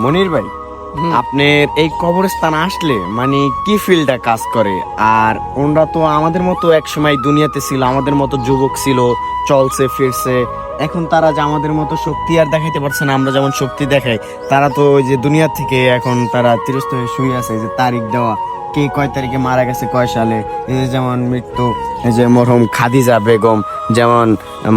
মনির ভাই, আপনার এই কবরস্থান আসলে মানে কি ফিলটা কাজ করে? আর ওনরা তো আমাদের মতো এক সময় দুনিয়াতে ছিল, আমাদের মতো যুবক ছিল, চলছে ফিরছে। এখন তারা যে আমাদের মতো শক্তি আর দেখাইতে পারছে না, আমরা যেমন শক্তি দেখাই, তারা তো ওই যে দুনিয়া থেকে এখন তারা তিরস্ত হয়ে শুয়ে আছে। এই যে তারিখ দেওয়া, কে কয় তারিখে মারা গেছে, কয় সালে, এই যে যেমন মৃত্যু, এই যে মরহুম খাদিজা বেগম যেমন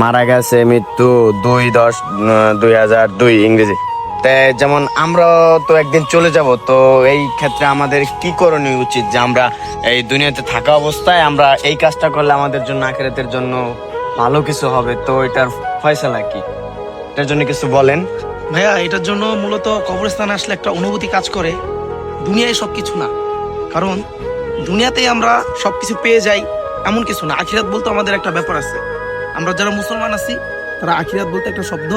মারা গেছে মৃত্যু 2/10/2002 ইংরেজি। তাই যেমন আমরা তো একদিন চলে যাব, তো এই ক্ষেত্রে আমাদের কি করণীয় উচিত যে আমরা এই দুনিয়াতে থাকা অবস্থায় আমরা এই কাজটা করলে আমাদের জন্য আখিরাতের জন্য ভালো কিছু হবে? তো এটার ফয়সালা কি, এটার জন্য কিছু বলেন। ভাইয়া, এটার জন্য মূলত কবরস্থানে আসলে একটা অনুভূতি কাজ করে। দুনিয়ায় সবকিছু না, কারণ দুনিয়াতেই আমরা সবকিছু পেয়ে যাই এমন কিছু না। আখিরাত বলতে আমাদের একটা ব্যাপার আছে। আমরা যারা মুসলমান আছি তারা আখিরাত বলতে একটা শব্দ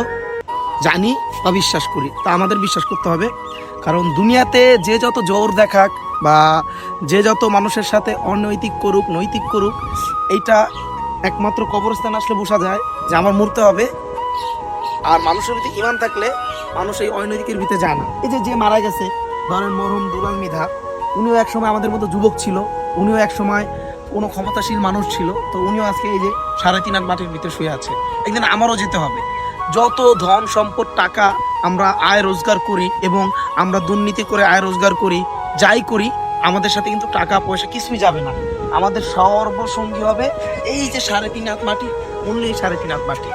জানি বা বিশ্বাস করি, তা আমাদের বিশ্বাস করতে হবে। কারণ দুনিয়াতে যে যত জোর দেখাক বা যে যত মানুষের সাথে অনৈতিক করুক নৈতিক করুক, এইটা একমাত্র কবরস্থান আসলে বোঝা যায় যে আমার মরতে হবে। আর মানুষের ভিতরে ইমান থাকলে মানুষ এই অনৈতিকের ভিতরে যায় না। এই যে যে মারা গেছে, ধরেন মরহুম দুলাল মৃধা, উনিও একসময় আমাদের মতো যুবক ছিল, উনিও একসময় কোনো ক্ষমতাশীল মানুষ ছিল, তো উনিও আজকে এই যে 3.5 হাত মাটির ভিতরে শুয়ে আছে। একদিন আমারও যেতে হবে। যত ধন সম্পদ টাকা আমরা আয় রোজগার করি এবং আমরা দুর্নীতি করে আয় রোজগার করি, যাই করি, আমাদের সাথে কিন্তু টাকা পয়সা কিছুই যাবে না। আমাদের সর্বসঙ্গী হবে এই যে 3.5 হাত মাটি, অনলি 3.5 হাত মাটি।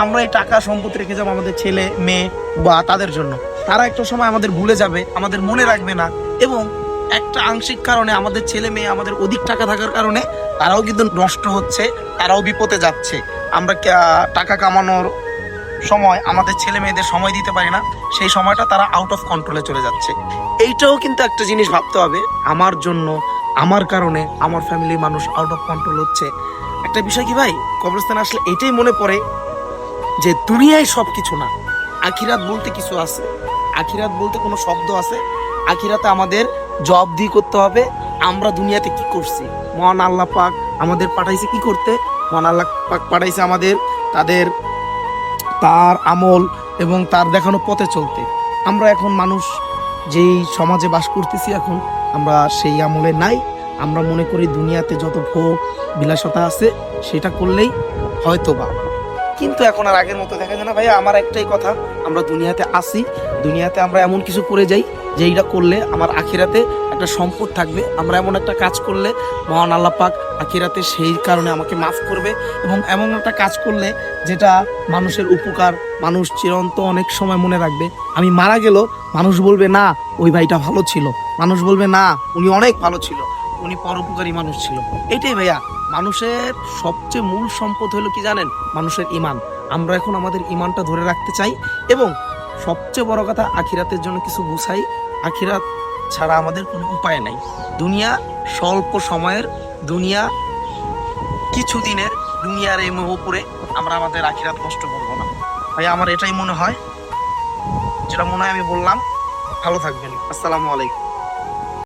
আমরা এই টাকা সম্পদ রেখে যাবো আমাদের ছেলে মেয়ে বা তাদের জন্য। তারা একটা সময় আমাদের ভুলে যাবে, আমাদের মনে রাখবে না। এবং একটা আংশিক কারণে আমাদের ছেলে মেয়ে আমাদের অধিক টাকা থাকার কারণে তারাও কিন্তু নষ্ট হচ্ছে, তারাও বিপদে যাচ্ছে। আমরা টাকা কামানোর সময় আমাদের ছেলে মেয়েদের সময় দিতে পারি না, সেই সময়টা তারা আউট অফ কন্ট্রোলে চলে যাচ্ছে। এইটাও কিন্তু একটা জিনিস ভাবতে হবে, আমার জন্য, আমার কারণে আমার ফ্যামিলির মানুষ আউট অফ কন্ট্রোল হচ্ছে। একটা বিষয় কি ভাই, কবরস্থানে আসলে এটাই মনে পড়ে যে দুনিয়ায় সব কিছু না, আখিরাত বলতে কিছু আছে। আখিরাত বলতে কোনো শব্দ আছে। আখিরাতে আমাদের জবাবদিহি করতে হবে আমরা দুনিয়াতে কি করছি। মহান আল্লাহ পাক আমাদের পাঠাইছে কি করতে? মহান আল্লাহ পাক পাঠাইছে আমাদের তার আমল এবং তার দেখানো পথে চলতে। আমরা এখন মানুষ যেই সমাজে বাস করতেছি, এখন আমরা সেই আমলে নাই। আমরা মনে করি দুনিয়াতে যত ভোগ বিলাসতা আছে সেটা করলেই হয়তো বা, কিন্তু এখন আর আগের মতো দেখা যায় না। ভাইয়া, আমার একটাই কথা, আমরা দুনিয়াতে আসি, দুনিয়াতে আমরা এমন কিছু করে যাই যে এইটা করলে আমার আখিরাতে একটা সম্পদ থাকবে। আমরা এমন একটা কাজ করলে মহান আল্লাহ পাক আখিরাতে সেই কারণে আমাকে মাফ করবে। এবং এমন একটা কাজ করলে যেটা মানুষের উপকার, মানুষ চিরন্তন অনেক সময় মনে রাখবে। আমি মারা গেল, মানুষ বলবে না ওই ভাইটা ভালো ছিল, মানুষ বলবে না উনি অনেক ভালো ছিল, উনি পরোপকারী মানুষ ছিল। এইটাই ভাইয়া, মানুষের সবচেয়ে মূল সম্পদ হলো কি জানেন? মানুষের ইমান। আমরা এখন আমাদের ইমানটা ধরে রাখতে চাই এবং সবচেয়ে বড় কথা, আখিরাতের জন্য কিছু গুছাই। আখিরাত ছাড়া আমাদের কোনো উপায় নাই। দুনিয়া স্বল্প সময়ের, দুনিয়া কিছু দিনের, দুনিয়ার এই মোহ করে আমরা আমাদের আখিরাত নষ্ট করবো না। ভাই, আমার এটাই মনে হয়, যেটা মনে হয় আমি বললাম। ভালো থাকবেন। আসসালামু আলাইকুম।